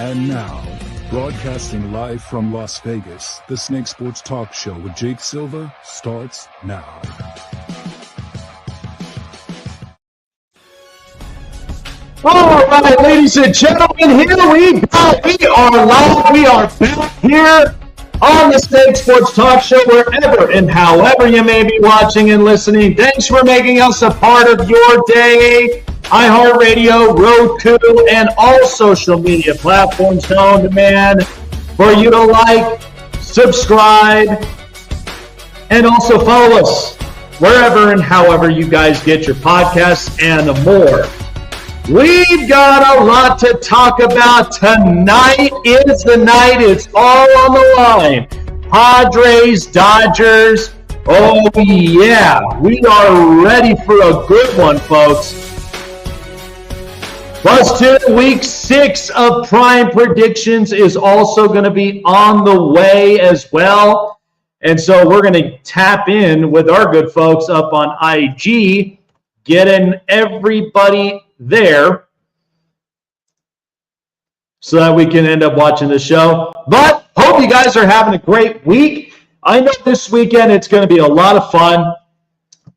And now, broadcasting live from Las Vegas, the Snake Sports Talk Show with Jake Silva starts now. All right, ladies and gentlemen, here we go. We are live. We are back here on the Snake Sports Talk Show, wherever and however you may be watching and listening. Thanks for making us a part of your day. iHeartRadio, Roku, and all social media platforms on demand for you to like, subscribe, and also follow us wherever and however you guys get your podcasts and more. We've got a lot to talk about tonight. Is the night. It's all on the line. Padres, Dodgers. Oh, yeah. We are ready for a good one, folks. Plus, week 6 of Prime Predictions is also going to be on the way as well. And so we're going to tap in with our good folks up on IG, getting everybody there so that we can end up watching the show. But hope you guys are having a great week. I know this weekend it's going to be a lot of fun,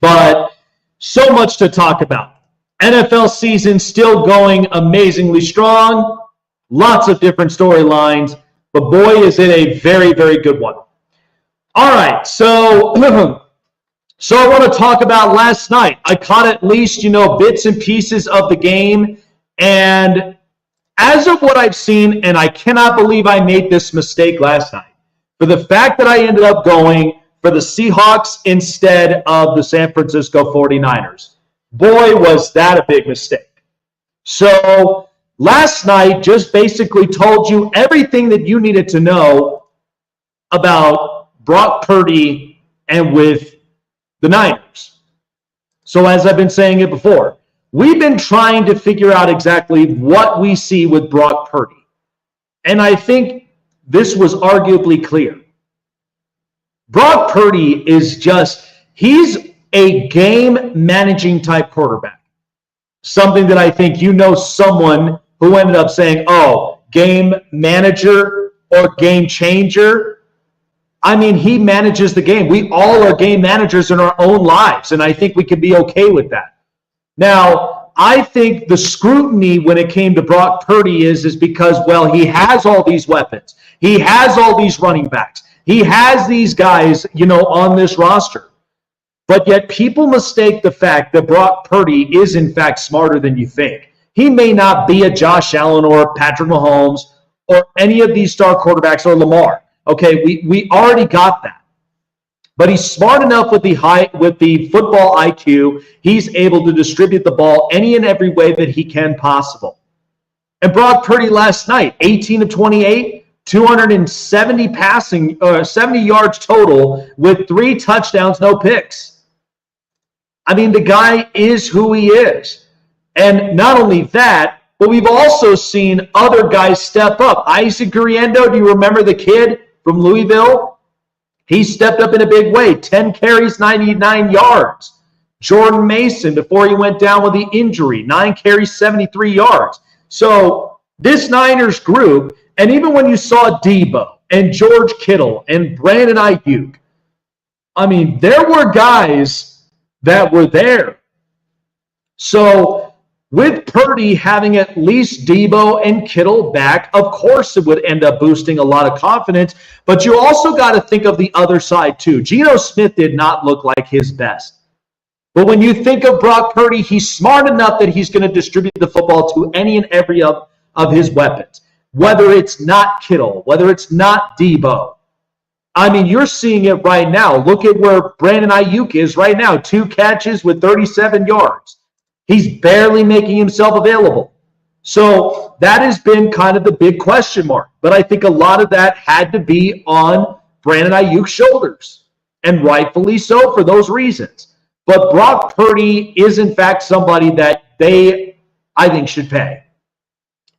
but so much to talk about. NFL season still going amazingly strong. Lots of different storylines, but boy, is it a very, very good one. All right, so I want to talk about last night. I caught at least, bits and pieces of the game. And as of what I've seen, and I cannot believe I made this mistake last night, for the fact that I ended up going for the Seahawks instead of the San Francisco 49ers. Boy, was that a big mistake. So last night just basically told you everything that you needed to know about Brock Purdy and with the Niners. So as I've been saying it before, we've been trying to figure out exactly what we see with Brock Purdy. And I think this was arguably clear. Brock Purdy is he's a game managing type quarterback. Something that I think someone who ended up saying, game manager or game changer. I mean, he manages the game. We all are game managers in our own lives, and I think we can be okay with that. Now, I think the scrutiny when it came to Brock Purdy is because, he has all these weapons. He has all these running backs. He has these guys, on this roster. But yet people mistake the fact that Brock Purdy is, in fact, smarter than you think. He may not be a Josh Allen or Patrick Mahomes or any of these star quarterbacks or Lamar. Okay, we already got that. But he's smart enough with the football IQ. He's able to distribute the ball any and every way that he can possible. And Brock Purdy last night, 18 of 28, 270 70 yards total with 3 touchdowns, no picks. I mean, the guy is who he is. And not only that, but we've also seen other guys step up. Isaac Guriendo, do you remember the kid from Louisville? He stepped up in a big way. 10 carries, 99 yards. Jordan Mason, before he went down with the injury, 9 carries, 73 yards. So this Niners group, and even when you saw Debo and George Kittle and Brandon Ayuk, I mean, there were guys that were there. So with Purdy having at least Debo and Kittle back, of course it would end up boosting a lot of confidence, but you also got to think of the other side too. Geno Smith did not look like his best. But when you think of Brock Purdy, he's smart enough that he's going to distribute the football to any and every of his weapons, whether it's not Kittle, whether it's not Debo. I mean, you're seeing it right now. Look at where Brandon Ayuk is right now. 2 catches with 37 yards. He's barely making himself available. So that has been kind of the big question mark. But I think a lot of that had to be on Brandon Ayuk's shoulders. And rightfully so for those reasons. But Brock Purdy is, in fact, somebody that I think, should pay.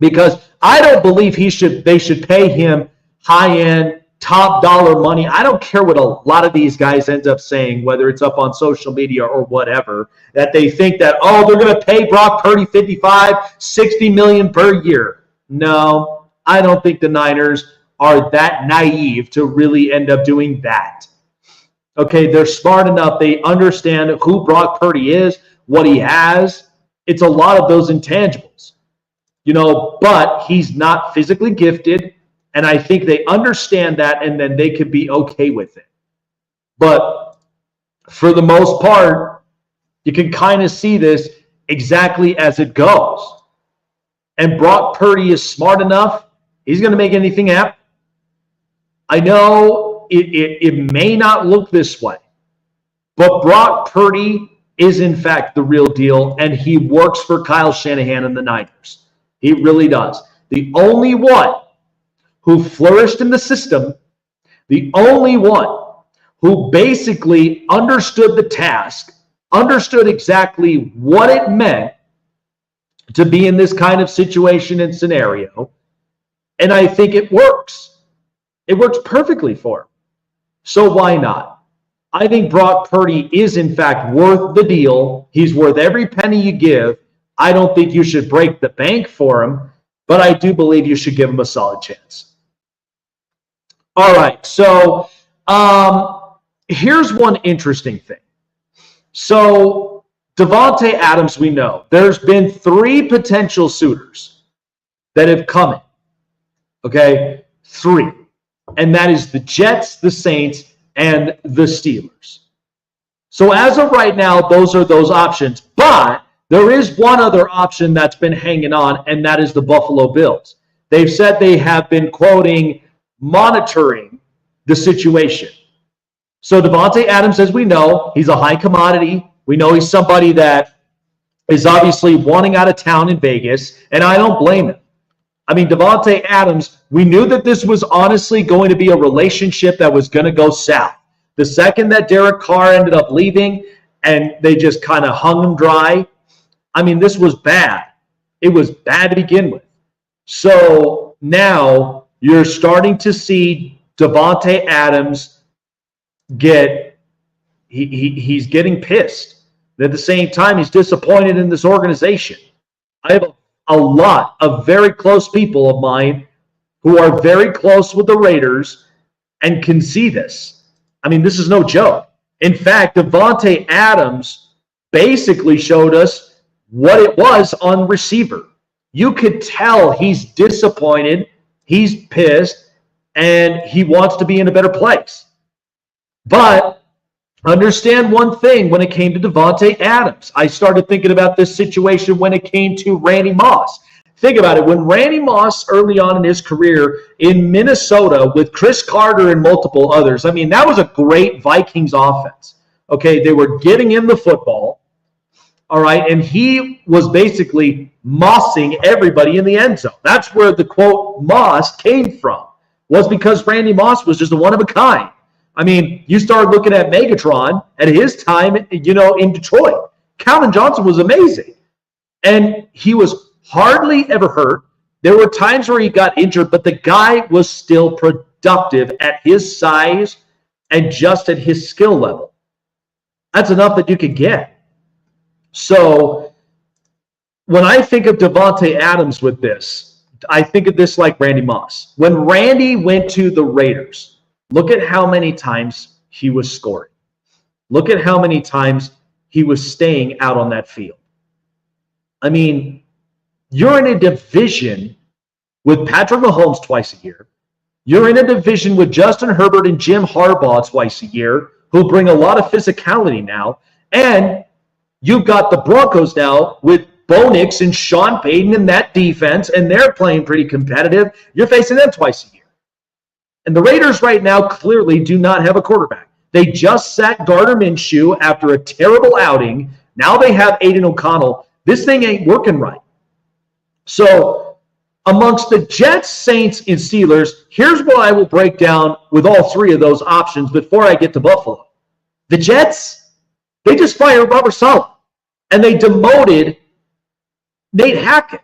Because I don't believe they should pay him high-end, top dollar money. I don't care what a lot of these guys end up saying, whether it's up on social media or whatever, that they think that, they're going to pay Brock Purdy $55, $60 million per year. No, I don't think the Niners are that naive to really end up doing that. Okay, they're smart enough. They understand who Brock Purdy is, what he has. It's a lot of those intangibles, but he's not physically gifted. And I think they understand that, and then they could be okay with it. But for the most part, you can kind of see this exactly as it goes. And Brock Purdy is smart enough. He's going to make anything happen. I know it may not look this way, but Brock Purdy is in fact the real deal, and he works for Kyle Shanahan and the Niners. He really does. The only one who flourished in the system, the only one who basically understood the task, understood exactly what it meant to be in this kind of situation and scenario, and I think it works. It works perfectly for him. So why not? I think Brock Purdy is, in fact, worth the deal. He's worth every penny you give. I don't think you should break the bank for him, but I do believe you should give him a solid chance. All right, so here's one interesting thing. So Davante Adams, we know. There's been 3 potential suitors that have come in. Okay? 3. And that is the Jets, the Saints, and the Steelers. So as of right now, those are those options. But there is one other option that's been hanging on, and that is the Buffalo Bills. They've said they have been, quoting, monitoring the situation. So Davante Adams, as we know, he's a high commodity. We know he's somebody that is obviously wanting out of town in Vegas, and I don't blame him. I mean, Davante Adams, we knew that this was honestly going to be a relationship that was going to go south. The second that Derek Carr ended up leaving and they just kind of hung him dry, I mean, this was bad. It was bad to begin with. So now you're starting to see Davante Adams he's getting pissed. At the same time, he's disappointed in this organization. I have a lot of very close people of mine who are very close with the Raiders and can see this. I mean, this is no joke. In fact, Davante Adams basically showed us what it was on receiver. You could tell he's disappointed, he's pissed, and he wants to be in a better place. But understand one thing when it came to Davante Adams. I started thinking about this situation when it came to Randy Moss. Think about it. When Randy Moss, early on in his career in Minnesota with Chris Carter and multiple others, I mean, that was a great Vikings offense. Okay, they were getting him the football, all right, and he was basically mossing everybody in the end zone. That's where the, quote, moss came from, was because Randy Moss was just a one of a kind. I mean, you start looking at Megatron at his time, in Detroit. Calvin Johnson was amazing. And he was hardly ever hurt. There were times where he got injured, but the guy was still productive at his size and just at his skill level. That's enough that you could get. So when I think of Davante Adams with this, I think of this like Randy Moss. When Randy went to the Raiders, look at how many times he was scoring. Look at how many times he was staying out on that field. I mean, you're in a division with Patrick Mahomes twice a year. You're in a division with Justin Herbert and Jim Harbaugh twice a year, who bring a lot of physicality now. And you've got the Broncos now with Bo Nix and Sean Payton in that defense, and they're playing pretty competitive. You're facing them twice a year. And the Raiders right now clearly do not have a quarterback. They just sat Gardner Minshew after a terrible outing. Now they have Aiden O'Connell. This thing ain't working right. So amongst the Jets, Saints, and Steelers, here's what I will break down with all 3 of those options before I get to Buffalo. The Jets, they just fired Robert Saleh, and they demoted Nate Hackett.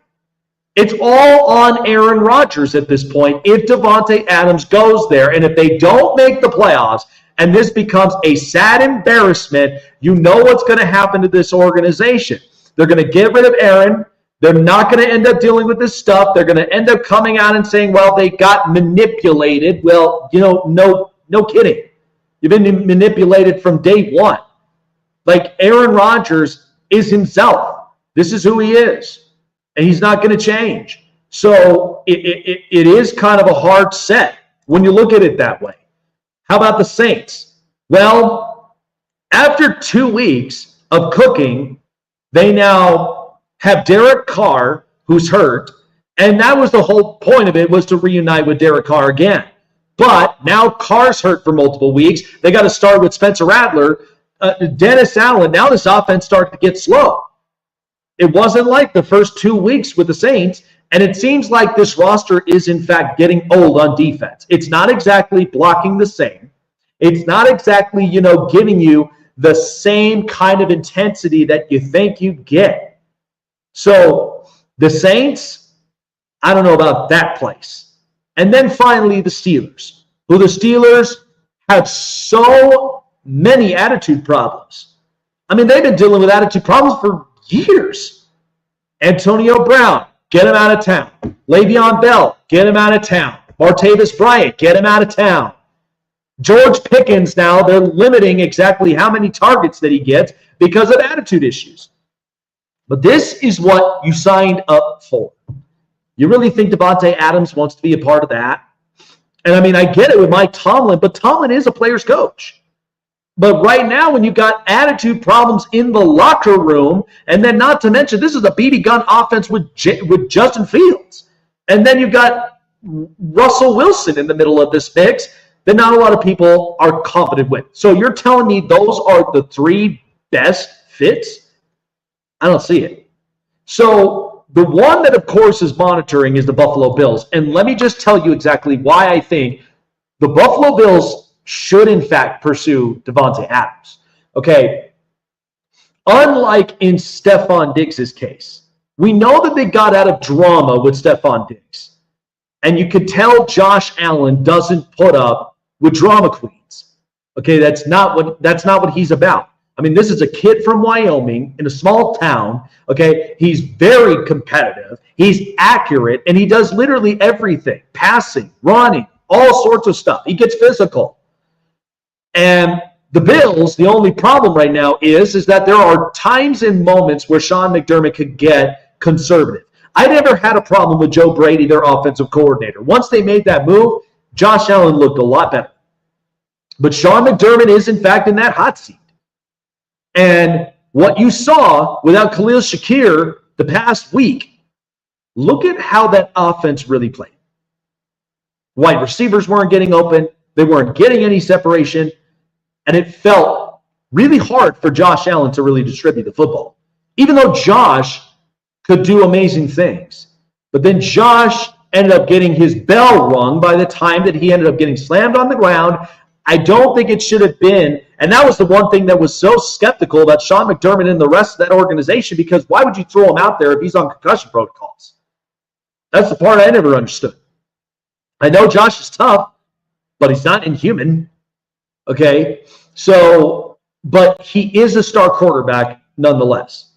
It's all on Aaron Rodgers at this point if Davante Adams goes there. And if they don't make the playoffs and this becomes a sad embarrassment, you know what's going to happen to this organization. They're going to get rid of Aaron. They're not going to end up dealing with this stuff. They're going to end up coming out and saying, well, they got manipulated. Well, no kidding. You've been manipulated from day one. Like, Aaron Rodgers is himself. This is who he is. And he's not going to change. So it is kind of a hard set when you look at it that way. How about the Saints? Well, after 2 weeks of cooking, they now have Derek Carr, who's hurt. And that was the whole point of it, was to reunite with Derek Carr again. But now Carr's hurt for multiple weeks. They got to start with Spencer Rattler. Dennis Allen, now this offense started to get slow. It wasn't like the first 2 weeks with the Saints, and it seems like this roster is, in fact, getting old on defense. It's not exactly blocking the same. It's not exactly, giving you the same kind of intensity that you think you get. So the Saints, I don't know about that place. And then finally the Steelers, who the Steelers have so many attitude problems. I mean, they've been dealing with attitude problems for years. Antonio Brown, get him out of town. Le'Veon Bell, get him out of town. Martavis Bryant, get him out of town. George Pickens now, they're limiting exactly how many targets that he gets because of attitude issues. But this is what you signed up for. You really think Davante Adams wants to be a part of that? And I mean, I get it with Mike Tomlin, but Tomlin is a player's coach. But right now, when you've got attitude problems in the locker room, and then not to mention, this is a BB gun offense with Justin Fields. And then you've got Russell Wilson in the middle of this mix that not a lot of people are confident with. So you're telling me those are the three best fits? I don't see it. So the one that, of course, is monitoring is the Buffalo Bills. And let me just tell you exactly why I think the Buffalo Bills should, in fact, pursue Davante Adams. Okay, unlike in Stephon Diggs' case, we know that they got out of drama with Stephon Diggs. And you could tell Josh Allen doesn't put up with drama queens. Okay, that's not what he's about. I mean, this is a kid from Wyoming in a small town. Okay, he's very competitive. He's accurate, and he does literally everything: passing, running, all sorts of stuff. He gets physical. And the Bills, the only problem right now is that there are times and moments where Sean McDermott could get conservative. I never had a problem with Joe Brady, their offensive coordinator. Once they made that move, Josh Allen looked a lot better. But Sean McDermott is, in fact, in that hot seat. And what you saw without Khalil Shakir the past week, look at how that offense really played. Wide receivers weren't getting open. They weren't getting any separation. And it felt really hard for Josh Allen to really distribute the football, even though Josh could do amazing things. But then Josh ended up getting his bell rung by the time that he ended up getting slammed on the ground. I don't think it should have been. And that was the one thing that was so skeptical about Sean McDermott and the rest of that organization, because why would you throw him out there if he's on concussion protocols? That's the part I never understood. I know Josh is tough, but he's not inhuman. Okay, so, but he is a star quarterback nonetheless.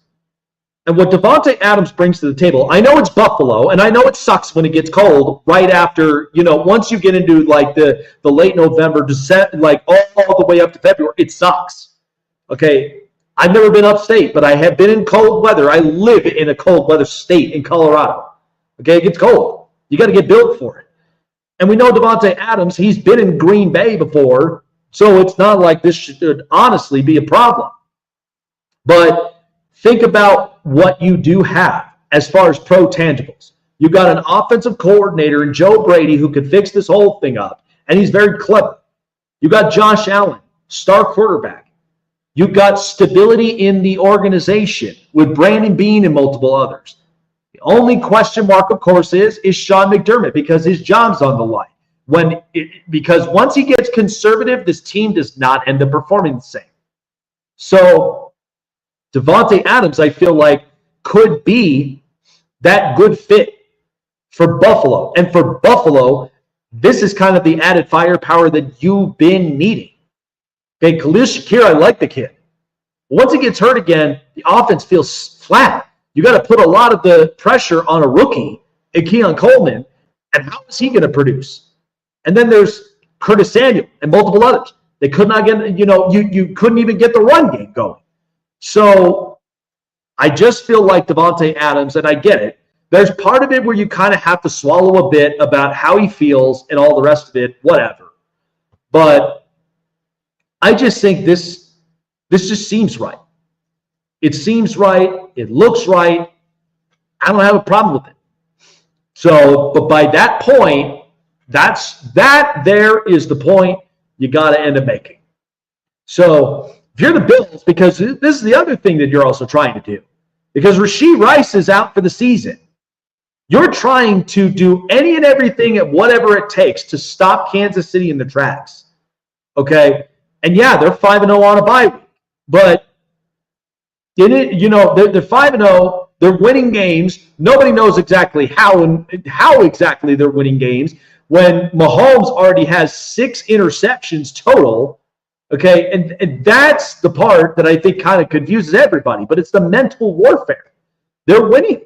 And what Davante Adams brings to the table, I know it's Buffalo, and I know it sucks when it gets cold right after, once you get into like the late November, December, like all the way up to February, it sucks. Okay, I've never been upstate, but I have been in cold weather. I live in a cold weather state in Colorado. Okay, it gets cold. You got to get built for it. And we know Davante Adams, he's been in Green Bay before, so it's not like this should honestly be a problem. But think about what you do have as far as pro tangibles. You've got an offensive coordinator in Joe Brady who could fix this whole thing up, and he's very clever. You've got Josh Allen, star quarterback. You've got stability in the organization with Brandon Beane and multiple others. The only question mark, of course, is Sean McDermott, because his job's on the line. Because once he gets conservative, this team does not end up performing the same. So Davante Adams, I feel like, could be that good fit for Buffalo. And for Buffalo, this is kind of the added firepower that you've been needing. Okay, Khalil Shakir, I like the kid. Once he gets hurt again, the offense feels flat. You got to put a lot of the pressure on a rookie, and Keon Coleman, and how is he going to produce? And then there's Curtis Samuel and multiple others. They could not get, you couldn't even get the run game going. So I just feel like Davante Adams, and I get it, there's part of it where you kind of have to swallow a bit about how he feels and all the rest of it, whatever. But I just think this just seems right. It seems right. It looks right. I don't have a problem with it. So, but by that point, there is the point you got to end up making. So if you're the Bills, because this is the other thing that you're also trying to do, because Rashee Rice is out for the season. You're trying to do any and everything at whatever it takes to stop Kansas City in the tracks. Okay? And yeah, they're 5-0 on a bye week. But they're 5-0. They're winning games. Nobody knows exactly how exactly they're winning games when Mahomes already has 6 interceptions total. Okay? And that's the part that I think kind of confuses everybody. But it's the mental warfare. They're winning.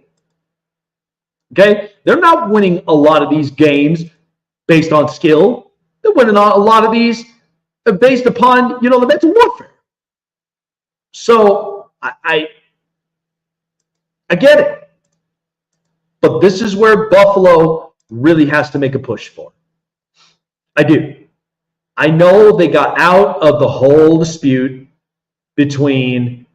Okay? They're not winning a lot of these games based on skill. They're winning a lot of these based upon, the mental warfare. So I get it. But this is where Buffalo really has to make a push for. I do. I know they got out of the whole dispute between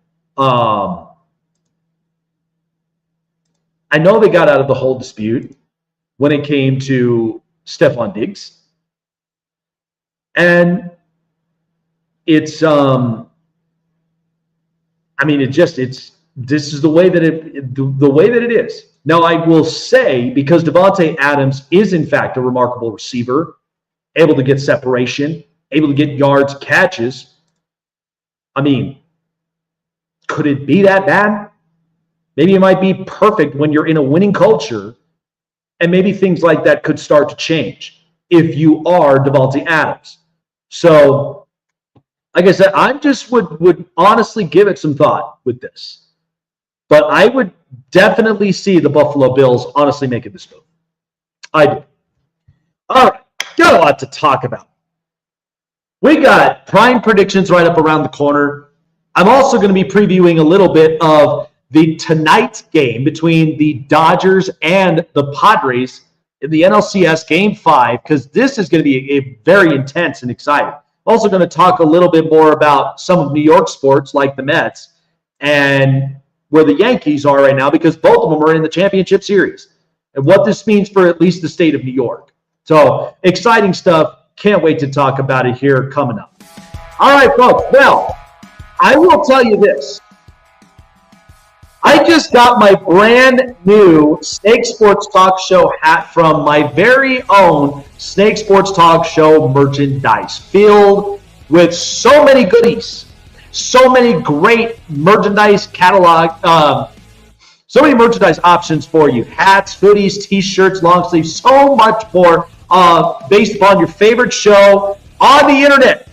when it came to Stephon Diggs. And it's this is the way that it is. Now, I will say, because Davante Adams is in fact a remarkable receiver, able to get separation, able to get yards, catches. Could it be that bad? Maybe it might be perfect when you're in a winning culture, and maybe things like that could start to change if you are Davante Adams. So, like I said, I just would honestly give it some thought with this. But I would definitely see the Buffalo Bills honestly making this move. I do. All right, got a lot to talk about. We got prime predictions right up around the corner. I'm also going to be previewing a little bit of the tonight's game between the Dodgers and the Padres in the NLCS Game 5, because this is going to be a very intense and exciting. Also going to talk a little bit more about some of New York sports like the Mets and where the Yankees are right now, because both of them are in the championship series, and what this means for at least the state of New York. So exciting stuff. Can't wait to talk about it here coming up. All right, folks. Well, I will tell you this. I just got my brand new Snake Sports Talk Show hat from my very own Snake Sports Talk Show merchandise, filled with so many goodies, so many great merchandise catalog, so many merchandise options for you. Hats, hoodies, t-shirts, long sleeves, so much more based upon your favorite show on the internet,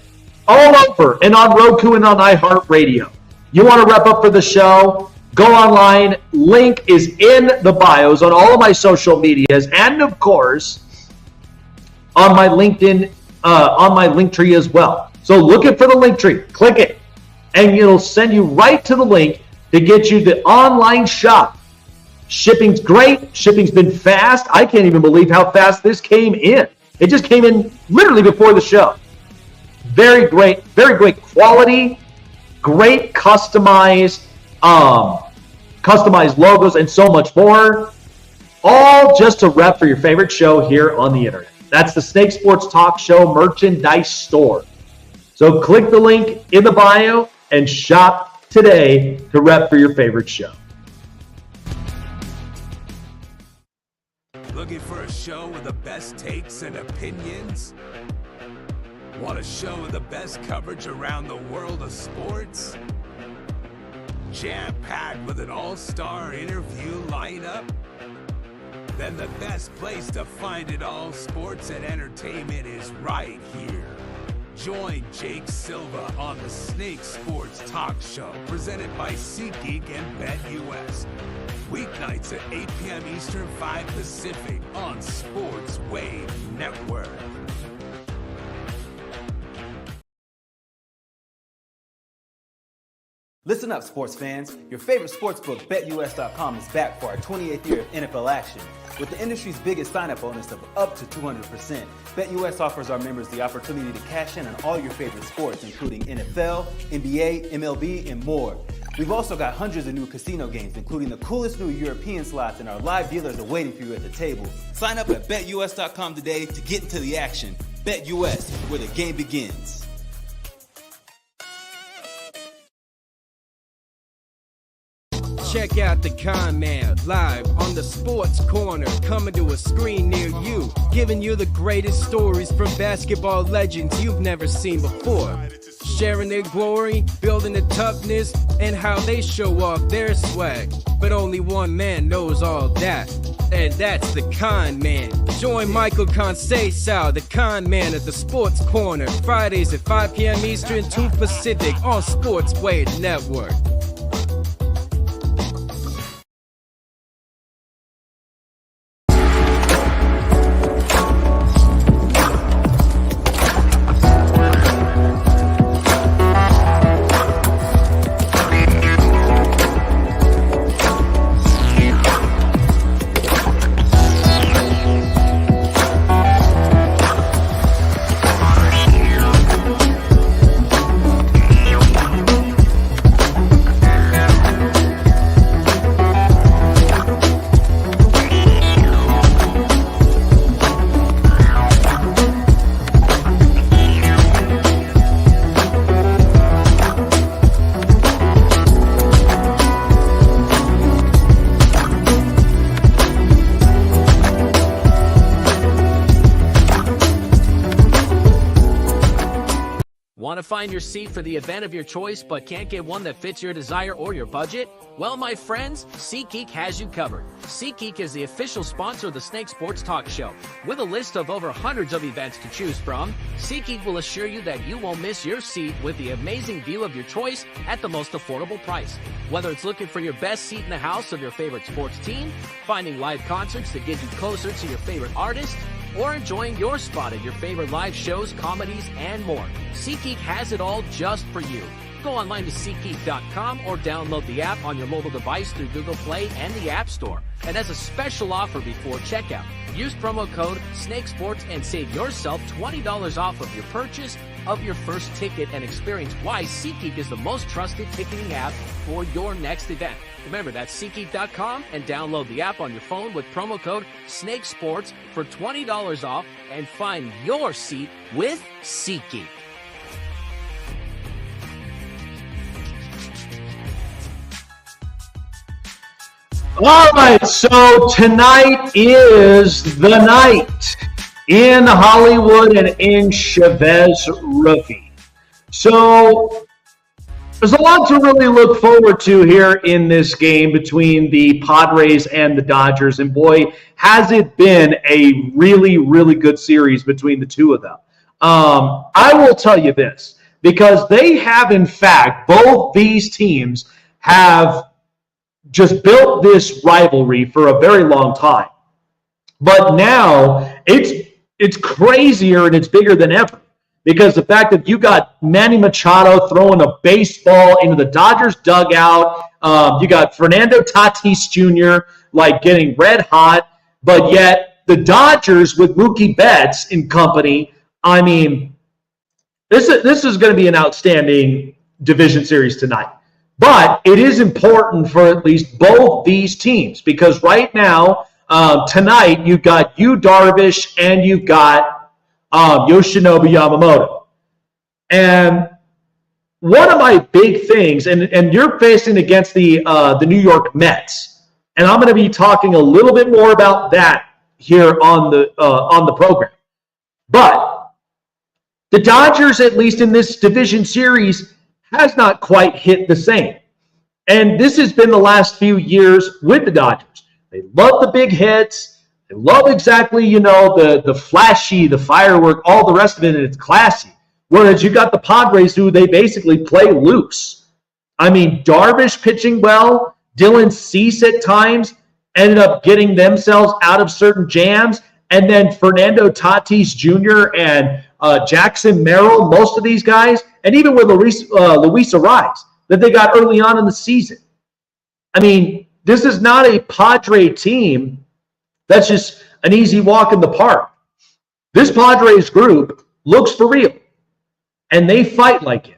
all over, and on Roku and on iHeartRadio. You want to rep up for the show? Go online. Link is in the bios on all of my social medias, and of course on my LinkedIn, on my Linktree as well. So looking for the Linktree, click it, and it'll send you right to the link to get you the online shop. Shipping's great. Shipping's been fast. I can't even believe how fast this came in. It just came in literally before the show. Very great quality, great customized logos, and so much more, all just to rep for your favorite show here on the internet. That's the Snake Sports Talk Show merchandise store. So click the link in the bio and shop today to rep for your favorite show. Looking for a show with the best takes and opinions? Want a show with the best coverage around the world of sports? Jam-packed with an all-star interview lineup? Then the best place to find it all, sports and entertainment, is right here. Join Jake Silva on the Snake Sports Talk Show, presented by SeatGeek and BetUS. weeknights at 8 p.m. Eastern, 5 Pacific on Sports Wave Network. Listen up, sports fans. Your favorite sportsbook, BetUS.com, is back for our 28th year of NFL action. With the industry's biggest sign-up bonus of up to 200%, BetUS offers our members the opportunity to cash in on all your favorite sports, including NFL, NBA, MLB, and more. We've also got hundreds of new casino games, including the coolest new European slots, and our live dealers are waiting for you at the table. Sign up at BetUS.com today to get into the action. BetUS, where the game begins. Check out the Con Man live on the Sports Corner, coming to a screen near you, giving you the greatest stories from basketball legends you've never seen before. Sharing their glory, building the toughness, and how they show off their swag. But only one man knows all that, and that's the Con Man. Join Michael Conceição, the Con Man, at the Sports Corner, Fridays at 5 p.m. Eastern, 2 Pacific on Sports Wave Network. Want to find your seat for the event of your choice but can't get one that fits your desire or your budget? Well, my friends, SeatGeek has you covered. SeatGeek is the official sponsor of the Snake Sports Talk Show. With a list of over hundreds of events to choose from, SeatGeek will assure you that you won't miss your seat with the amazing view of your choice at the most affordable price. Whether it's looking for your best seat in the house of your favorite sports team, finding live concerts that get you closer to your favorite artist, or enjoying your spot at your favorite live shows, comedies, and more, SeatGeek has it all just for you. Go online to SeatGeek.com or download the app on your mobile device through Google Play and the App Store. And as a special offer before checkout, use promo code SNAKESPORTS and save yourself $20 off of your purchase of your first ticket, and experience why SeatGeek is the most trusted ticketing app for your next event. Remember, that's SeatGeek.com, and download the app on your phone with promo code SNAKESPORTS for $20 off and find your seat with SeatGeek. All right, so tonight is the night in Hollywood and in Chavez Ravine. So there's a lot to really look forward to here in this game between the Padres and the Dodgers. And boy, has it been a really, really good series between the two of them. I will tell you this, because they have, in fact, both these teams have just built this rivalry for a very long time. But now it's crazier and it's bigger than ever, because the fact that you got Manny Machado throwing a baseball into the Dodgers dugout, you got Fernando Tatis Jr. like getting red hot, but yet the Dodgers with Mookie Betts and company, I mean, this is going to be an outstanding division series tonight. But it is important for at least both these teams, because right now, tonight, you've got Yu Darvish and you've got Yoshinobu Yamamoto. And one of my big things, and you're facing against the New York Mets, and I'm going to be talking a little bit more about that here on the program. But the Dodgers, at least in this division series, has not quite hit the same. And this has been the last few years with the Dodgers. They love the big hits. They love exactly, the flashy, the firework, all the rest of it, and it's classy. Whereas you got the Padres, who they basically play loose. I mean, Darvish pitching well, Dylan Cease at times, ended up getting themselves out of certain jams. And then Fernando Tatis Jr. and Jackson Merrill, most of these guys, and even with Luis Arraez, that they got early on in the season. I mean, this is not a Padre team that's just an easy walk in the park. This Padres group looks for real, and they fight like it.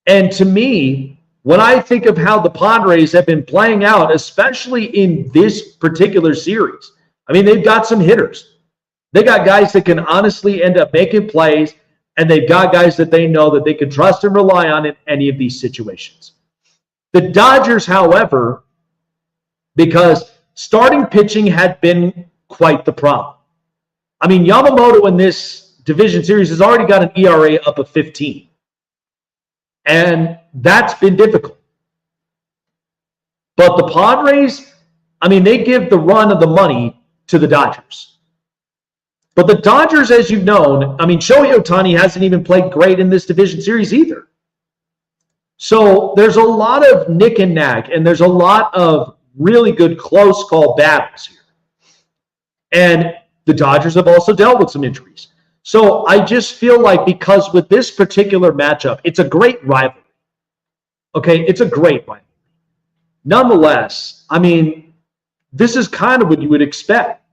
And to me, when I think of how the Padres have been playing out, especially in this particular series, I mean, they've got some hitters. They got guys that can honestly end up making plays, and they've got guys that they know that they can trust and rely on in any of these situations. The Dodgers, however, because starting pitching had been quite the problem. I mean, Yamamoto in this division series has already got an ERA up of 15. And that's been difficult. But the Padres, I mean, they give the run of the money to the Dodgers. But the Dodgers, as you've known, I mean, Shohei Ohtani hasn't even played great in this division series either. So there's a lot of nick and nag, and there's a lot of really good close call battles here. And the Dodgers have also dealt with some injuries. So I just feel like because with this particular matchup, it's a great rivalry. Okay, it's a great rivalry. Nonetheless, I mean, this is kind of what you would expect.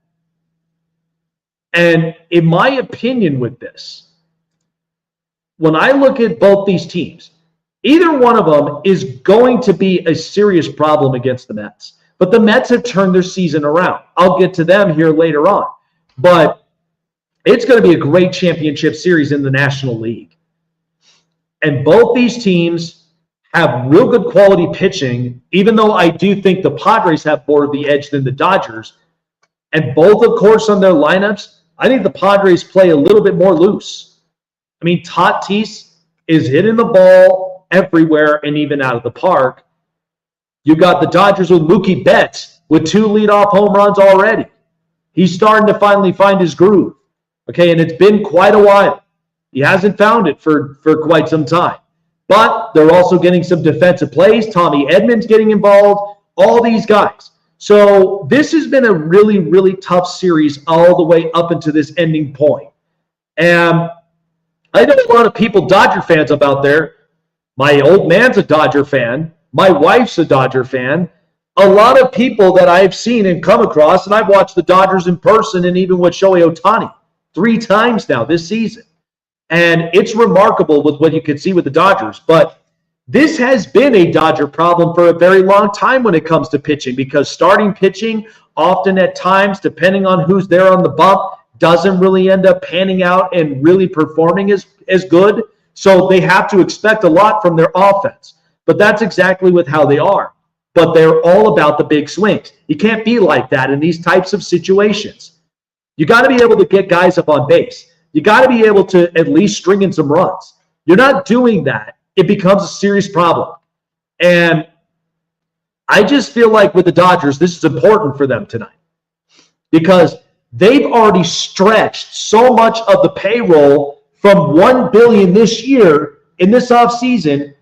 And in my opinion with this, when I look at both these teams, either one of them is going to be a serious problem against the Mets. But the Mets have turned their season around. I'll get to them here later on. But it's going to be a great championship series in the National League. And both these teams have real good quality pitching, even though I do think the Padres have more of the edge than the Dodgers. And both, of course, on their lineups, I think the Padres play a little bit more loose. I mean, Tatis is hitting the ball everywhere and even out of the park. You got the Dodgers with Mookie Betts with 2 leadoff home runs already. He's starting to finally find his groove. Okay, and it's been quite a while. He hasn't found it for quite some time. But they're also getting some defensive plays. Tommy Edmonds getting involved. All these guys. So this has been a really, really tough series all the way up into this ending point. And I know a lot of people, Dodger fans up out there. My old man's a Dodger fan. My wife's a Dodger fan. A lot of people that I've seen and come across, and I've watched the Dodgers in person and even with Shohei Ohtani 3 times now this season. And it's remarkable with what you can see with the Dodgers. But this has been a Dodger problem for a very long time when it comes to pitching, because starting pitching often at times, depending on who's there on the bump, doesn't really end up panning out and really performing as good. So they have to expect a lot from their offense. But that's exactly with how they are. But they're all about the big swings. You can't be like that in these types of situations. You got to be able to get guys up on base. You got to be able to at least string in some runs. You're not doing that. It becomes a serious problem. And I just feel like with the Dodgers, this is important for them tonight, because they've already stretched so much of the payroll from $1 billion this year in this offseason,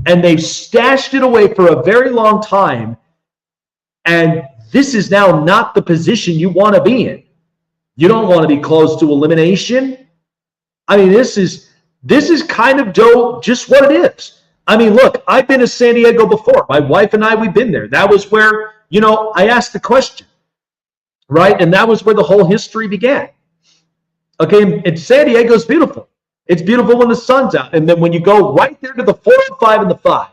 and they've stashed it away for a very long time. And this is now not the position you want to be in. You don't want to be close to elimination. I mean, this is kind of just what it is. I mean, look, I've been to San Diego before. My wife and I, we've been there. That was where, I asked the question, right? And that was where the whole history began. Okay, and San Diego's beautiful. It's beautiful when the sun's out. And then when you go right there to the 405 and the 5,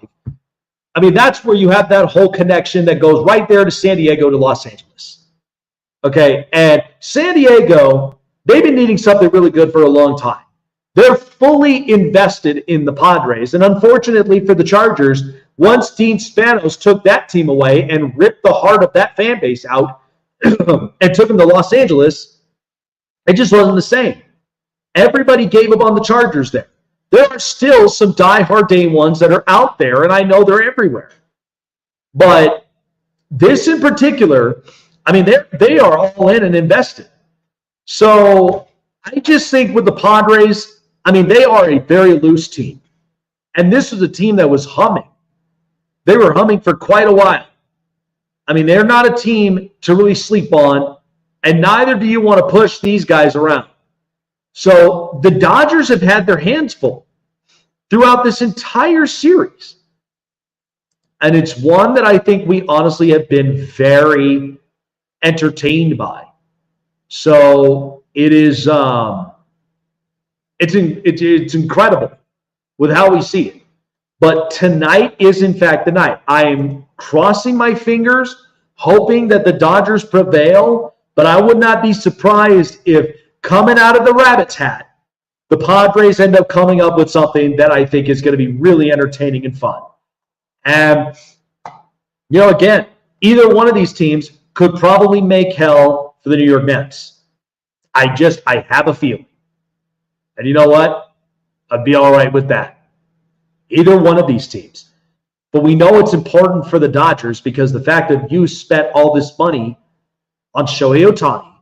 I mean, that's where you have that whole connection that goes right there to San Diego to Los Angeles. Okay, and San Diego, they've been needing something really good for a long time. They're fully invested in the Padres. And unfortunately for the Chargers, once Dean Spanos took that team away and ripped the heart of that fan base out and took them to Los Angeles, it just wasn't the same. Everybody gave up on the Chargers there. There are still some diehard day ones that are out there, and I know they're everywhere. But this in particular, I mean, they are all in and invested. So I just think with the Padres, I mean, they are a very loose team. And this was a team that was humming. They were humming for quite a while. I mean, they're not a team to really sleep on, and neither do you want to push these guys around. So the Dodgers have had their hands full throughout this entire series. And it's one that I think we honestly have been very entertained by. So it is it's incredible with how we see it. But tonight is, in fact, the night. I am crossing my fingers, hoping that the Dodgers prevail, but I would not be surprised if, coming out of the rabbit's hat, the Padres end up coming up with something that I think is going to be really entertaining and fun. And, again, either one of these teams could probably make hell for the New York Mets. I have a feeling. And you know what? I'd be all right with that. Either one of these teams. But we know it's important for the Dodgers because the fact that you spent all this money on Shohei Ohtani,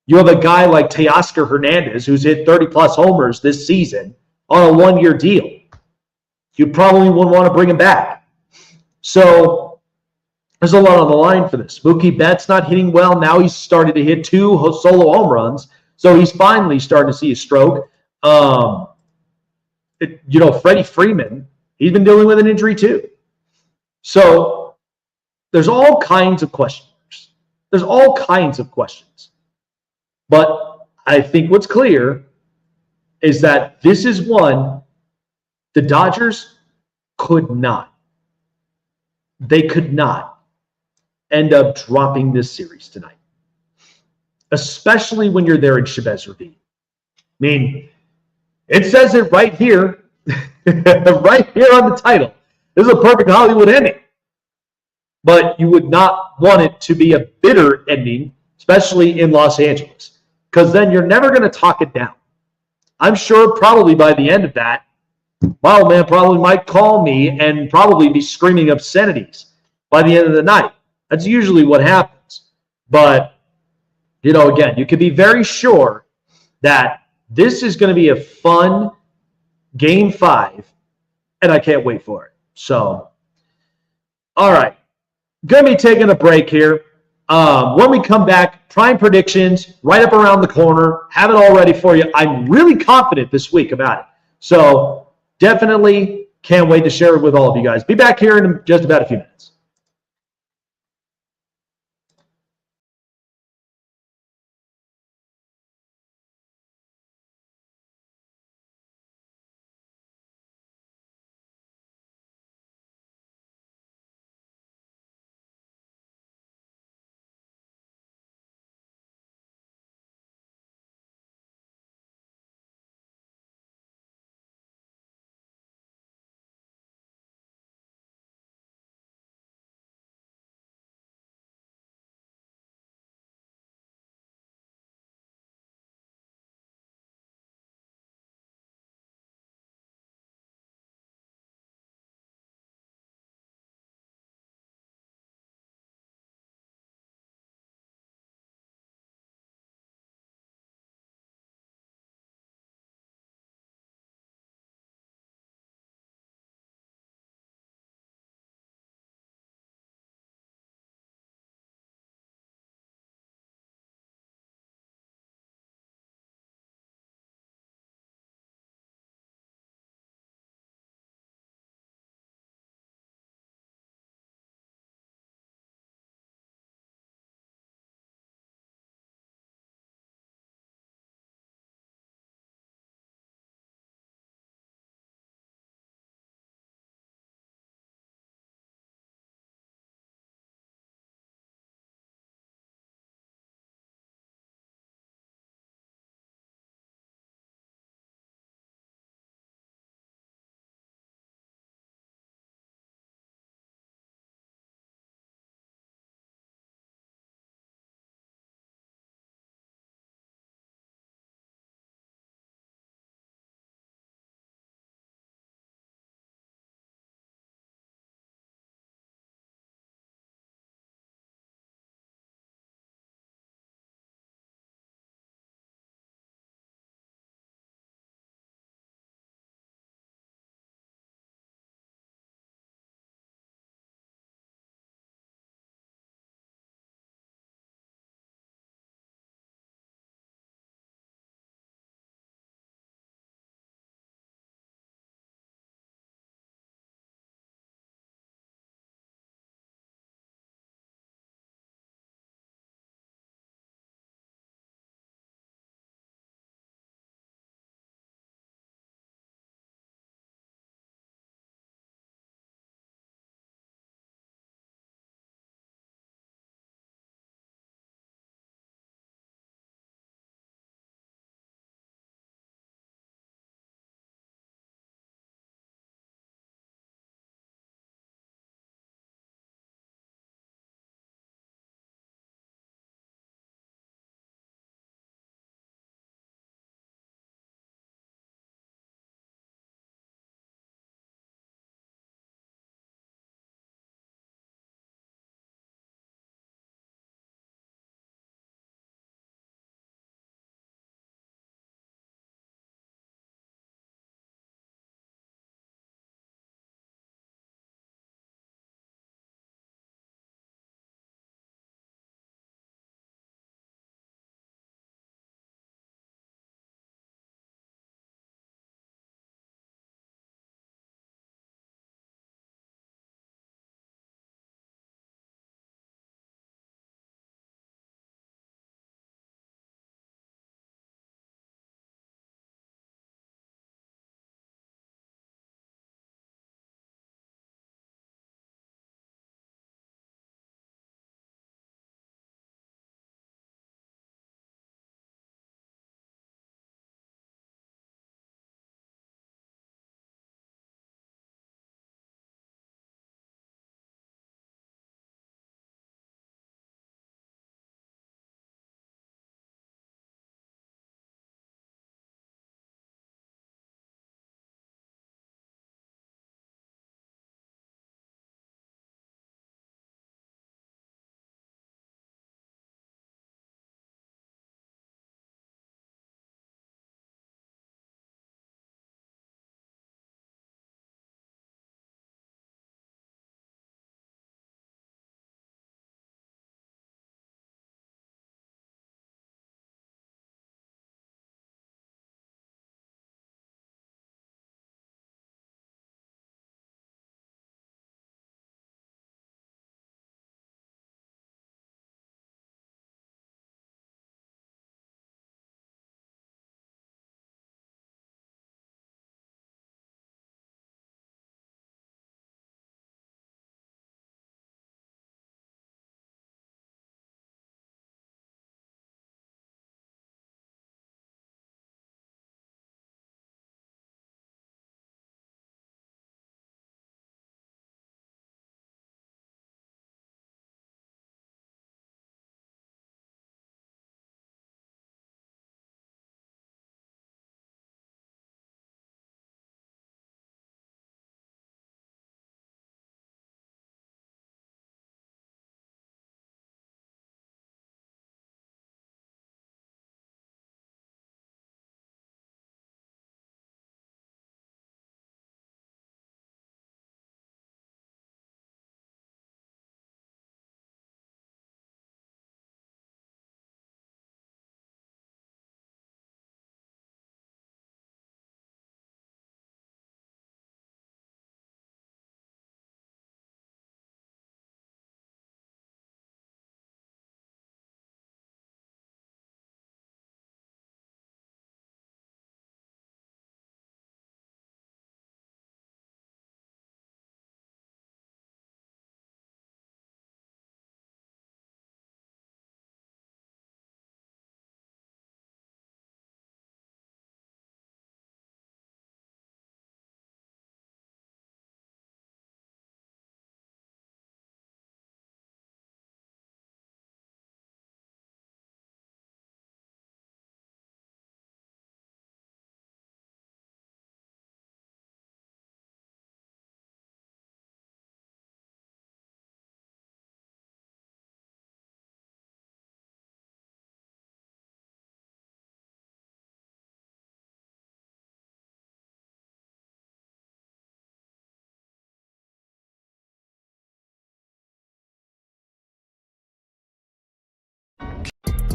you have a guy like Teoscar Hernandez who's hit 30-plus homers this season on a one-year deal. You probably wouldn't want to bring him back. So there's a lot on the line for this. Mookie Betts not hitting well. Now he's started to hit 2 solo home runs. So he's finally starting to see a stroke. Freddie Freeman, he's been dealing with an injury too. So there's all kinds of questions. There's all kinds of questions. But I think what's clear is that this is one the Dodgers could not. They could not end up dropping this series tonight, especially when you're there in Chavez Ravine. I mean, it says it right here, right here on the title. This is a perfect Hollywood ending. But you would not want it to be a bitter ending, especially in Los Angeles, because then you're never going to talk it down. I'm sure probably by the end of that, Wild Man probably might call me and probably be screaming obscenities by the end of the night. That's usually what happens. But, again, you can be very sure that this is going to be a fun Game 5, and I can't wait for it. So, all right. Going to be taking a break here. When we come back, prime predictions right up around the corner. Have it all ready for you. I'm really confident this week about it. So definitely can't wait to share it with all of you guys. Be back here in just about a few minutes.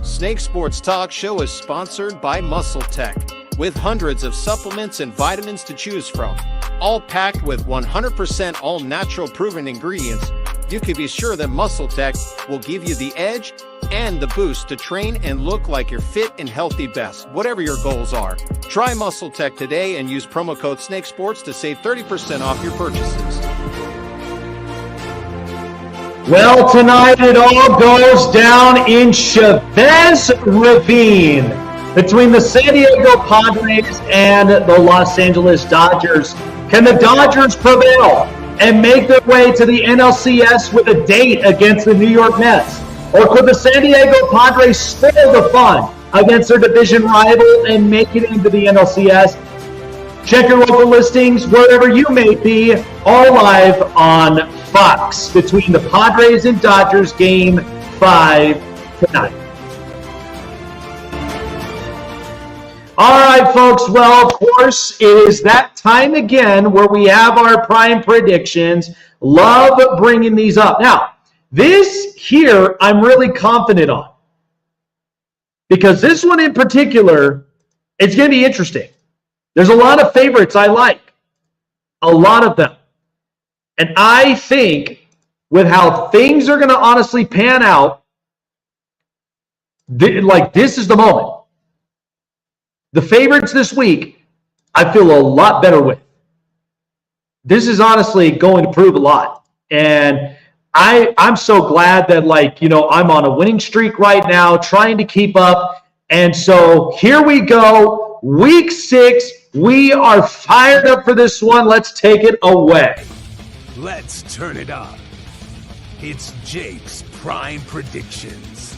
Snake Sports Talk Show is sponsored by Muscle Tech, with hundreds of supplements and vitamins to choose from, all packed with 100% all-natural proven ingredients. You can be sure that Muscle Tech will give you the edge and the boost to train and look like your fit and healthy best, whatever your goals are. Try Muscle Tech today and use promo code SNAKESPORTS to save 30% off your purchases. Well, tonight it all goes down in Chavez Ravine between the San Diego Padres and the Los Angeles Dodgers. Can the Dodgers prevail and make their way to the NLCS with a date against the New York Mets? Or could the San Diego Padres spoil the fun against their division rival and make it into the NLCS? Check your local listings wherever you may be, all live on Fox between the Padres and Dodgers Game 5 tonight. All right, folks. Well, of course, it is that time again where we have our prime predictions. Love bringing these up. Now, this here I'm really confident on because this one in particular, it's going to be interesting. There's a lot of favorites I like, a lot of them. And I think with how things are going to honestly pan out, this is the moment. The favorites this week, I feel a lot better with. This is honestly going to prove a lot. And I'm so glad that, I'm on a winning streak right now, trying to keep up. And so here we go. Week 6. We are fired up for this one. Let's take it away. Let's turn it up. It's Jake's Prime Predictions.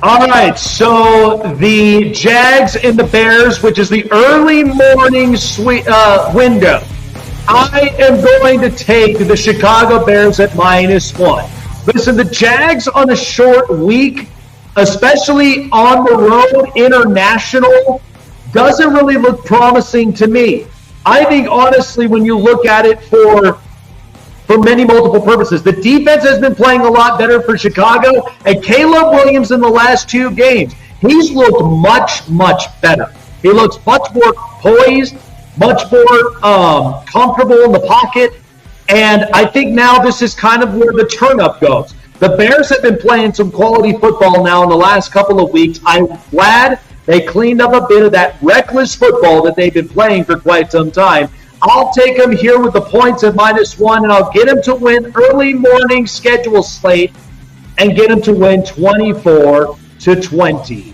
All right, so the Jags and the Bears, which is the early morning window. I am going to take the Chicago Bears at -1. Listen, the Jags on a short week, especially on the road, international, doesn't really look promising to me. I think, honestly, when you look at it for many multiple purposes, the defense has been playing a lot better for Chicago, and Caleb Williams in the last 2 games, he's looked much, much better. He looks much more poised, much more comfortable in the pocket. And I think now this is kind of where the turn-up goes. The Bears have been playing some quality football now in the last couple of weeks. I'm glad they cleaned up a bit of that reckless football that they've been playing for quite some time. I'll take them here with the points at -1, and I'll get them to win early morning schedule slate and get them to win 24-20.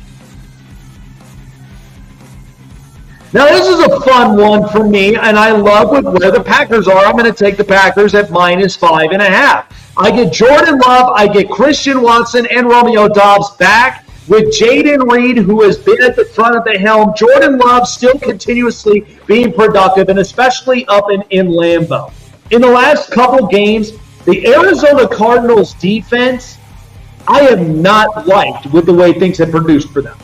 Now, this is a fun one for me, and I love where the Packers are. I'm going to take the Packers at -5.5. I get Jordan Love, I get Christian Watson, and Romeo Doubs back with Jaden Reed, who has been at the front of the helm. Jordan Love still continuously being productive, and especially up in Lambeau. In the last couple games, the Arizona Cardinals defense, I have not liked with the way things have produced for them.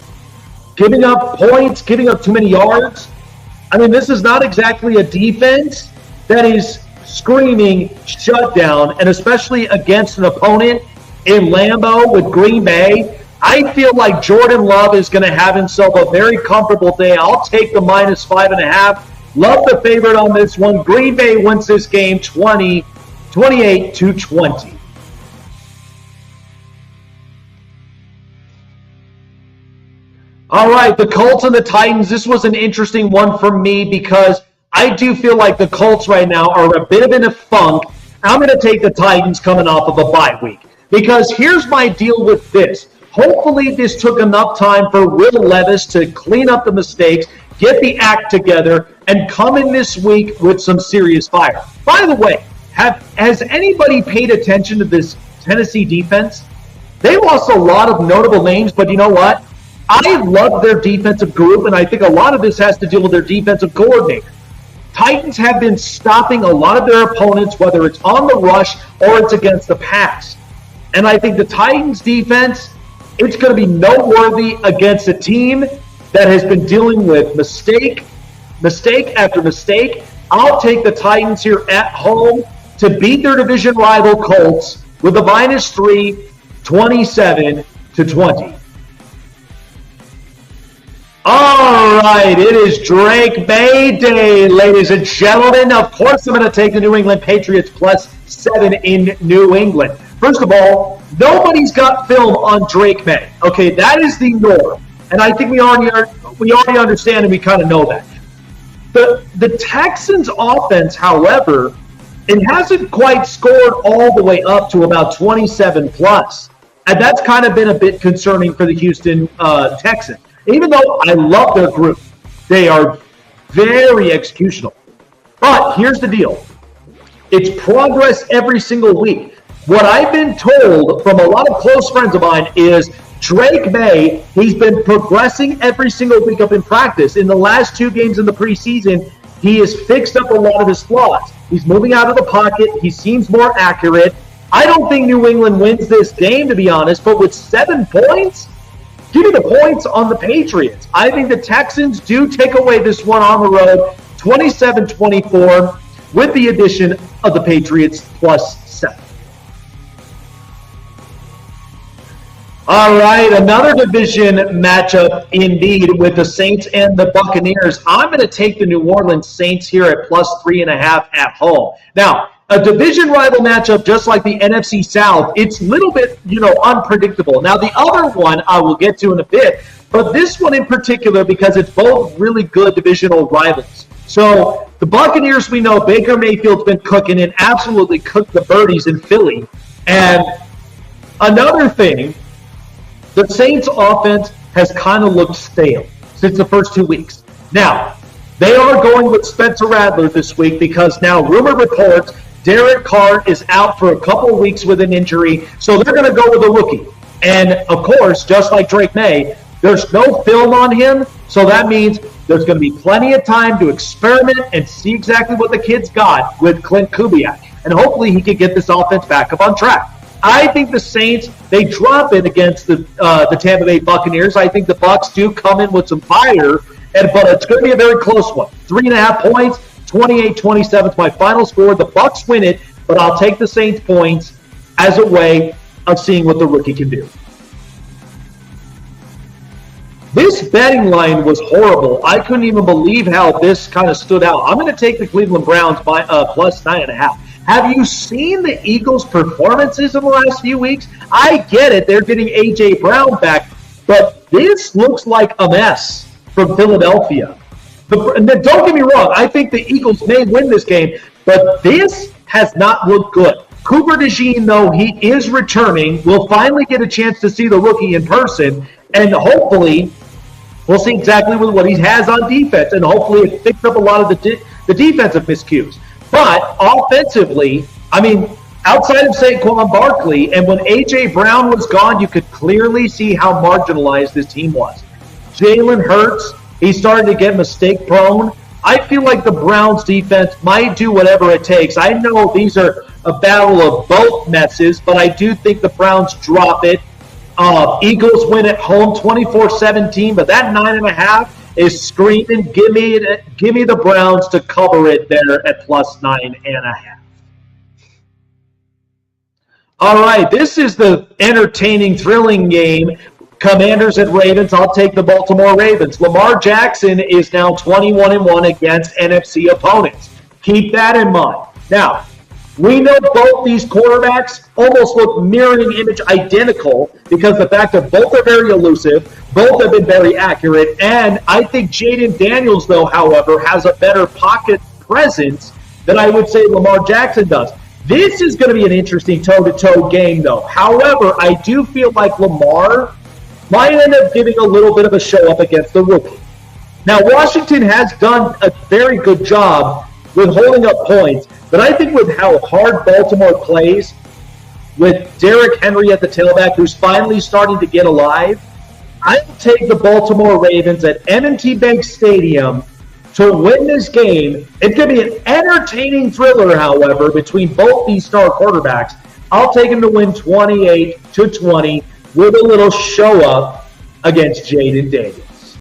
Giving up points, giving up too many yards. I mean, this is not exactly a defense that is screaming shutdown, and especially against an opponent in Lambeau with Green Bay. I feel like Jordan Love is going to have himself a very comfortable day. I'll take the -5.5. Love the favorite on this one. Green Bay wins this game 28-20. All right, the Colts and the Titans. This was an interesting one for me because I do feel like the Colts right now are a bit of in a funk. I'm going to take the Titans coming off of a bye week because here's my deal with this. Hopefully this took enough time for Will Levis to clean up the mistakes, get the act together, and come in this week with some serious fire. By the way, has anybody paid attention to this Tennessee defense? They lost a lot of notable names, but you know what? I love their defensive group, and I think a lot of this has to do with their defensive coordinator. Titans have been stopping a lot of their opponents, whether it's on the rush or it's against the pass. And I think the Titans defense, it's going to be noteworthy against a team that has been dealing with mistake after mistake. I'll take the Titans here at home to beat their division rival Colts with a -3, 27-20. All right, it is Drake May Day, ladies and gentlemen. Of course, I'm going to take the New England Patriots +7 in New England. First of all, nobody's got film on Drake May. Okay, that is the norm. And I think we already understand and we kind of know that. The Texans' offense, however, it hasn't quite scored all the way up to about 27+. And that's kind of been a bit concerning for the Houston Texans. Even though I love their group, they are very executional. But here's the deal. It's progress every single week. What I've been told from a lot of close friends of mine is Drake May, he's been progressing every single week up in practice. In the last 2 games in the preseason, he has fixed up a lot of his flaws. He's moving out of the pocket. He seems more accurate. I don't think New England wins this game, to be honest, but with 7 points, give me the points on the Patriots. I think the Texans do take away this one on the road, 27-24, with the addition of the Patriots +7. All right, another division matchup indeed with the Saints and the Buccaneers. I'm going to take the New Orleans Saints here at +3.5 at home. Now, a division rival matchup, just like the NFC South, it's a little bit, unpredictable. Now, the other one I will get to in a bit, but this one in particular because it's both really good divisional rivals. So the Buccaneers, we know Baker Mayfield's been cooking and absolutely cooked the birdies in Philly. And another thing, the Saints offense has kind of looked stale since the first 2 weeks. Now, they are going with Spencer Rattler this week because now rumor reports Derek Carr is out for a couple of weeks with an injury, so they're going to go with a rookie. And, of course, just like Drake May, there's no film on him, so that means there's going to be plenty of time to experiment and see exactly what the kid's got with Clint Kubiak. And hopefully he can get this offense back up on track. I think the Saints, they drop it against the Tampa Bay Buccaneers. I think the Bucs do come in with some fire, but it's going to be a very close one. 3.5 points, 28-27 is my final score. The Bucs win it, but I'll take the Saints points as a way of seeing what the rookie can do. This betting line was horrible. I couldn't even believe how this kind of stood out. I'm going to take the Cleveland Browns by +9.5. Have you seen the Eagles' performances in the last few weeks? I get it. They're getting A.J. Brown back, but this looks like a mess from Philadelphia. Don't get me wrong. I think the Eagles may win this game, but this has not looked good. Cooper DeJean, though, he is returning. We'll finally get a chance to see the rookie in person, and hopefully we'll see exactly what he has on defense, and hopefully it picks up a lot of the defensive miscues. But offensively, outside of Saquon Barkley, and when A.J. Brown was gone, you could clearly see how marginalized this team was. Jalen Hurts, he's starting to get mistake-prone. I feel like the Browns' defense might do whatever it takes. I know these are a battle of both messes, but I do think the Browns drop it. Eagles win at home 24-17, but that 9.5 is screaming, give me the Browns to cover it there at +9.5. All right, this is the entertaining, thrilling game. Commanders at Ravens. I'll take the Baltimore Ravens. Lamar Jackson is now 21-1 against NFC opponents. Keep that in mind. Now, we know both these quarterbacks almost look mirroring image identical because the fact that both are very elusive, both have been very accurate, and I think Jaden Daniels, though, however, has a better pocket presence than I would say Lamar Jackson does. This is going to be an interesting toe-to-toe game, though. However, I do feel like Lamar might end up giving a little bit of a show-up against the rookie. Now, Washington has done a very good job with holding up points, but I think with how hard Baltimore plays, with Derrick Henry at the tailback, who's finally starting to get alive, I will take the Baltimore Ravens at M&T Bank Stadium to win this game. It's going to be an entertaining thriller, however, between both these star quarterbacks. I'll take them to win 28-20 with a little show-up against Jaden Daniels.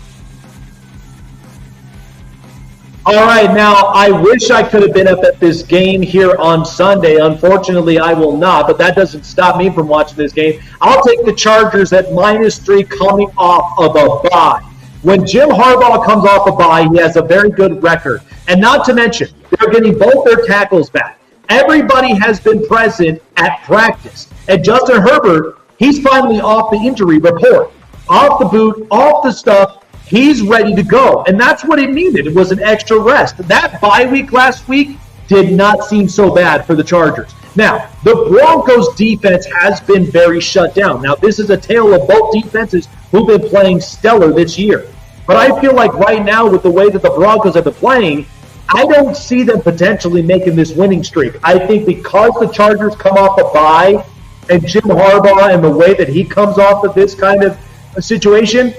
All right, now I wish I could have been up at this game here on Sunday. Unfortunately, I will not, but that doesn't stop me from watching this game. I'll take the Chargers at -3 coming off of a bye. When Jim Harbaugh comes off a bye, he has a very good record. And not to mention, they're getting both their tackles back. Everybody has been present at practice. And Justin Herbert, he's finally off the injury report. Off the boot, off the stuff. He's ready to go. And that's what it needed. It was an extra rest. That bye week last week did not seem so bad for the Chargers. Now, the Broncos defense has been very shut down. Now, this is a tale of both defenses who've been playing stellar this year. But I feel like right now, with the way that the Broncos have been playing, I don't see them potentially making this winning streak. I think because the Chargers come off a bye and Jim Harbaugh and the way that he comes off of this kind of a situation,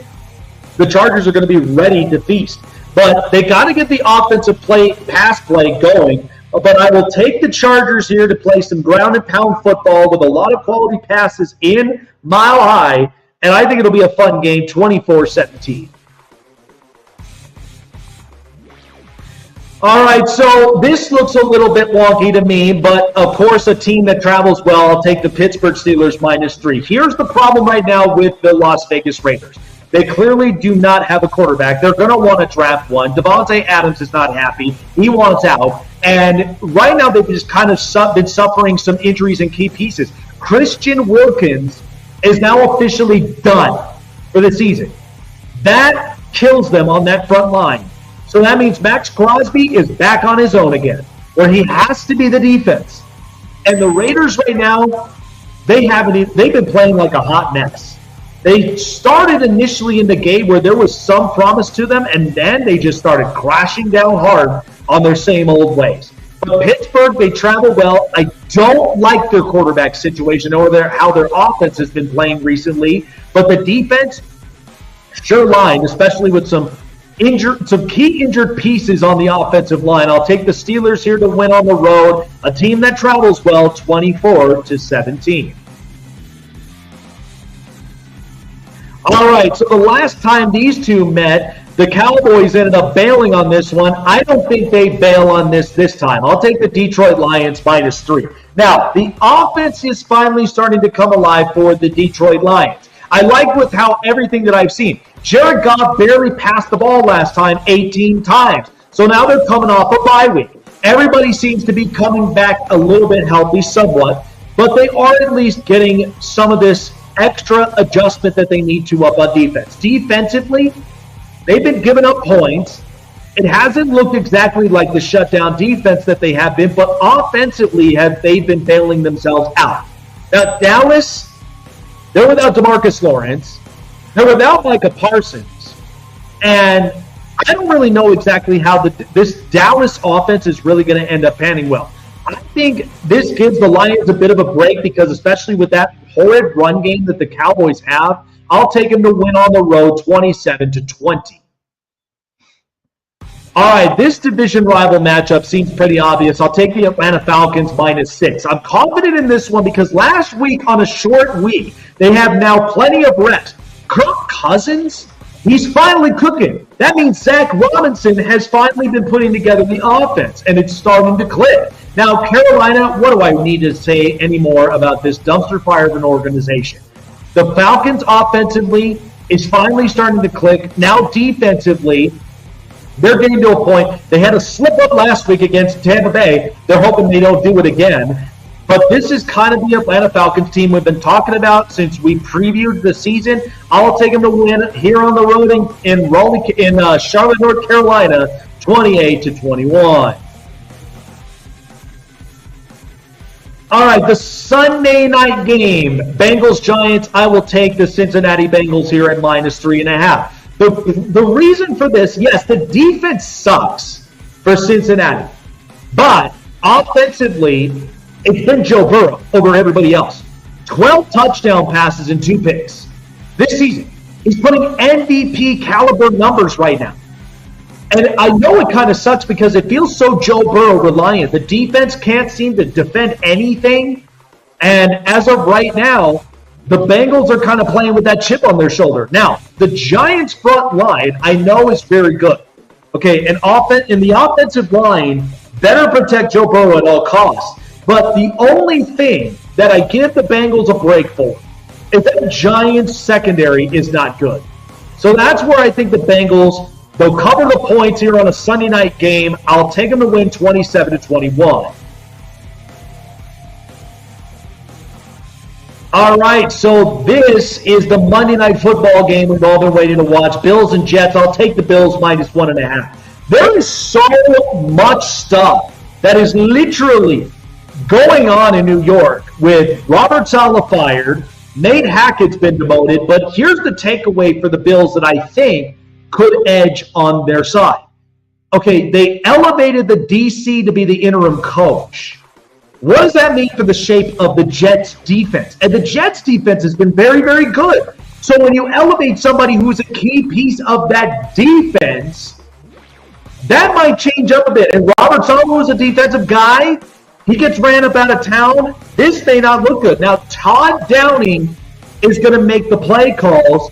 the Chargers are going to be ready to feast. But they got to get the offensive pass play going. But I will take the Chargers here to play some ground and pound football with a lot of quality passes in Mile High. And I think it'll be a fun game, 24-17. All right, so this looks a little bit wonky to me, but of course a team that travels well, I'll take the Pittsburgh Steelers -3. Here's the problem right now with the Las Vegas Raiders. They clearly do not have a quarterback. They're going to want to draft one. Devontae Adams is not happy. He wants out. And right now they've just kind of been suffering some injuries and key pieces. Christian Wilkins is now officially done for the season. That kills them on that front line. So that means Max Crosby is back on his own again, where he has to be the defense. And the Raiders right now, they've been playing like a hot mess. They started initially in the game where there was some promise to them, and then they just started crashing down hard on their same old ways. But Pittsburgh, they travel well. I don't like their quarterback situation or how their offense has been playing recently. But the defense, sure line, especially with some key injured pieces on the offensive line. I'll take the Steelers here to win on the road, a team that travels well, 24-17. All right, so the last time these two met, the Cowboys ended up bailing on this one. I don't think they bail on this time. I'll take the Detroit Lions -3. Now, the offense is finally starting to come alive for the Detroit Lions. I like with how everything that I've seen. Jared Goff barely passed the ball last time 18 times. So now they're coming off a bye week. Everybody seems to be coming back a little bit healthy somewhat, but they are at least getting some of this extra adjustment that they need to up on defense. Defensively, they've been giving up points. It hasn't looked exactly like the shutdown defense that they have been, but offensively they've been bailing themselves out. Now, Dallas, they're without DeMarcus Lawrence. They're without Micah Parsons. And I don't really know exactly how this Dallas offense is really going to end up panning well. I think this gives the Lions a bit of a break because especially with that horrid run game that the Cowboys have, I'll take them to win on the road 27-20. All right, this division rival matchup seems pretty obvious. I'll take the Atlanta Falcons -6. I'm confident in this one because last week on a short week, they have now plenty of rest. Kirk Cousins, he's finally cooking. That means Zach Robinson has finally been putting together the offense, and it's starting to click. Now, Carolina, what do I need to say anymore about this dumpster fire of an organization? The Falcons offensively is finally starting to click. Now defensively, they're getting to a point. They had a slip-up last week against Tampa Bay. They're hoping they don't do it again. But this is kind of the Atlanta Falcons team we've been talking about since we previewed the season. I'll take them to win here on the road in Charlotte, North Carolina, 28-21. All right, the Sunday night game, Bengals-Giants. I will take the Cincinnati Bengals here at -3.5. The reason for this, yes, the defense sucks for Cincinnati. But offensively, it's been Joe Burrow over everybody else. 12 touchdown passes and 2 picks this season. He's putting MVP caliber numbers right now. And I know it kind of sucks because it feels so Joe Burrow reliant. The defense can't seem to defend anything. And as of right now, the Bengals are kind of playing with that chip on their shoulder. Now, the Giants' front line I know is very good. Okay, and in the offensive line, better protect Joe Burrow at all costs. But the only thing that I give the Bengals a break for is that the Giants' secondary is not good. So that's where I think the Bengals, they'll cover the points here on a Sunday night game. I'll take them to win 27-21. All right, so this is the Monday Night Football game we've all been waiting to watch. Bills and Jets. I'll take the Bills -1.5. There is so much stuff that is literally going on in New York with Robert Saleh fired. Nate Hackett's been demoted, but here's the takeaway for the Bills that I think could edge on their side. Okay, they elevated the DC to be the interim coach. What does that mean for the shape of the Jets defense? And the Jets defense has been very, very good. So when you elevate somebody who's a key piece of that defense, that might change up a bit. And Robert Saleh was a defensive guy. He gets ran up out of town. This may not look good. Now, Todd Downing is going to make the play calls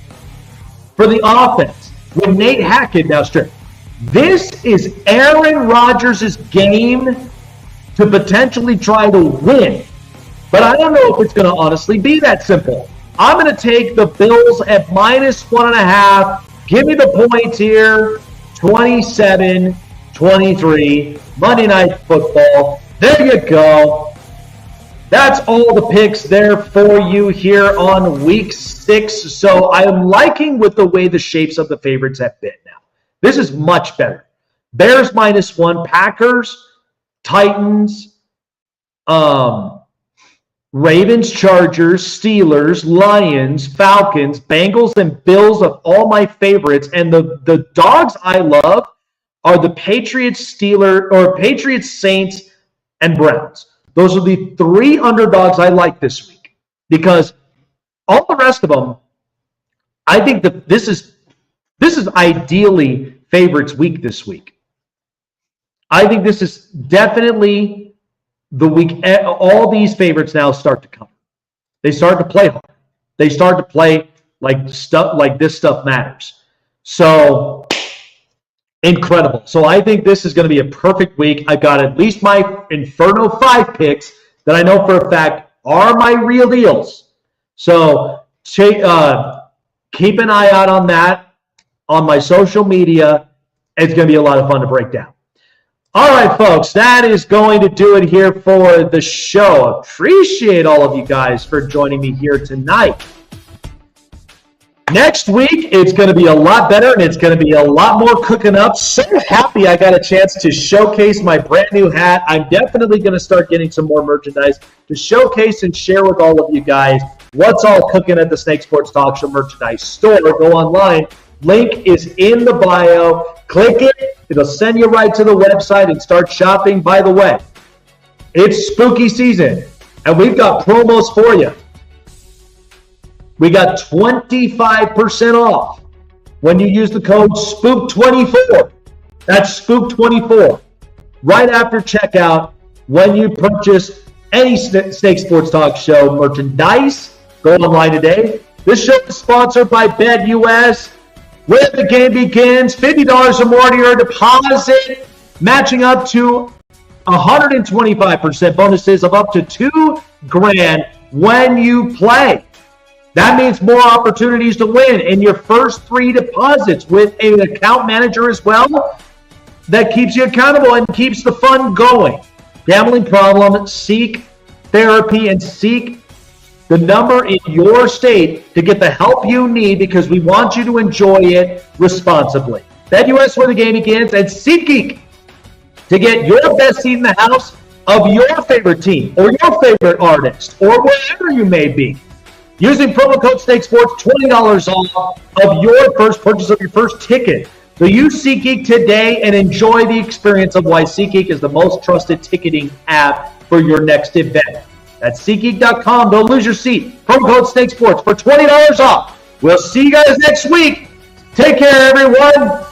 for the offense with Nate Hackett now stripped. This is Aaron Rodgers' game to potentially try to win. But I don't know if it's going to honestly be that simple. I'm going to take the Bills at -1.5. Give me the points here. 27-23. Monday Night Football. There you go. That's all the picks there for you here on Week 6. So I am liking with the way the shapes of the favorites have been now. This is much better. Bears -1, Packers, Titans, Ravens, Chargers, Steelers, Lions, Falcons, Bengals, and Bills of all my favorites. And the dogs I love are the Patriots, Patriots, Saints, and Browns. Those are the 3 underdogs I like this week. Because all the rest of them, I think that this is ideally favorites week this week. I think this is definitely the week all these favorites now start to come. They start to play hard. They start to play like stuff like this stuff matters. So incredible. So I think this is going to be a perfect week. I've got at least my Inferno 5 picks that I know for a fact are my real deals. So keep an eye out on that on my social media. It's going to be a lot of fun to break down. All right, folks, that is going to do it here for the show. Appreciate all of you guys for joining me here tonight. Next week, it's going to be a lot better, and it's going to be a lot more cooking up. So happy I got a chance to showcase my brand new hat. I'm definitely going to start getting some more merchandise to showcase and share with all of you guys what's all cooking at the Snake Sports Talk Show merchandise store. Go online. Link is in the bio. Click it. It'll send you right to the website and start shopping. By the way, it's spooky season, and we've got promos for you. We got 25% off when you use the code SPOOK24. That's SPOOK24. Right after checkout, when you purchase any Snake Sports Talk Show merchandise, go online today. This show is sponsored by BetUS. Where the game begins, $50 or more to your deposit, matching up to 125% bonuses of up to $2,000 when you play. That means more opportunities to win in your first 3 deposits with an account manager as well that keeps you accountable and keeps the fun going. Gambling problem, seek therapy and seek the number in your state to get the help you need because we want you to enjoy it responsibly. BetUS where the game begins, and SeatGeek to get your best seat in the house of your favorite team or your favorite artist or wherever you may be. Using promo code SNAKESPORTS, $20 off of your first purchase of your first ticket. So use SeatGeek today and enjoy the experience of why SeatGeek is the most trusted ticketing app for your next event. That's SeatGeek.com. Don't lose your seat. Promo code SNAKESPORTS for $20 off. We'll see you guys next week. Take care, everyone.